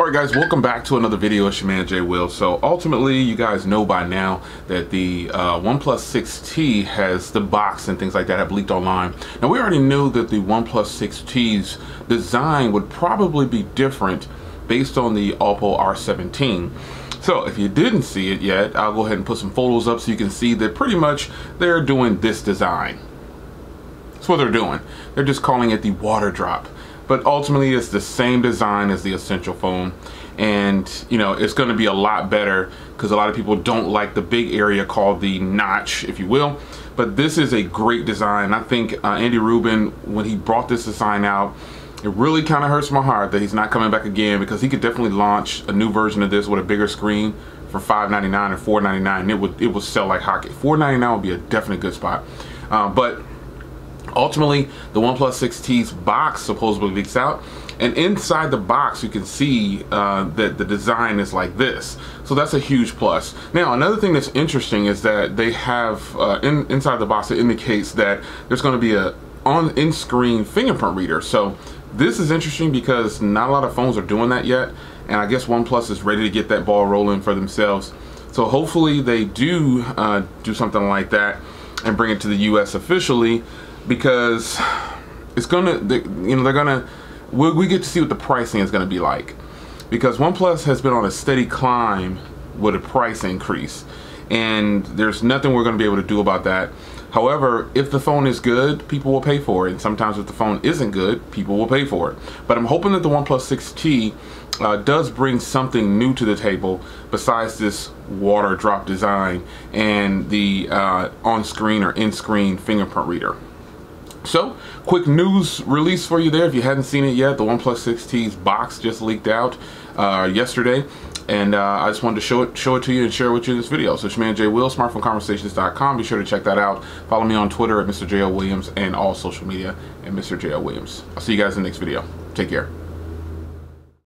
Alright guys, welcome back to another video. It's your man Jay Will. So ultimately, you guys know by now that the OnePlus 6T has the box and things like that have leaked online. Now we already knew that the OnePlus 6T's design would probably be different based on the Oppo R17. So if you didn't see it yet, I'll go ahead and put some photos up so you can see that pretty much they're doing this design. That's what they're doing. They're just calling it the water drop. But ultimately it's the same design as the Essential phone, and you know, it's going to be a lot better because a lot of people don't like the big area called the notch, if you will. But this is a great design. I think Andy Rubin, when he brought this design out, it really kind of hurts my heart that he's not coming back again, because he could definitely launch a new version of this with a bigger screen for $599 or $499, and it would sell like hockey. $499 would be a definite good spot. But ultimately, the OnePlus 6T's box supposedly leaks out, and inside the box you can see that the design is like this. So that's a huge plus. Now, another thing that's interesting is that they have inside the box, it indicates that there's going to be a in-screen fingerprint reader. So this is interesting because not a lot of phones are doing that yet, and I guess OnePlus is ready to get that ball rolling for themselves. So hopefully they do do something like that and bring it to the US officially, because it's gonna, we get to see what the pricing is gonna be like, because OnePlus has been on a steady climb with a price increase, and there's nothing we're gonna be able to do about that. However, if the phone is good, people will pay for it, and sometimes if the phone isn't good, people will pay for it. But I'm hoping that the OnePlus 6T does bring something new to the table besides this water drop design and the on-screen or in-screen fingerprint reader. So, quick news release for you there. If you hadn't seen it yet, the OnePlus 6T's box just leaked out yesterday, and I just wanted to show it to you and share it with you in this video. So it's your man Jay Will, smartphoneconversations.com. Be sure to check that out. Follow me on Twitter at Mr. J.O. Williams, and all social media at Mr. J.O. Williams. I'll see you guys in the next video. Take care.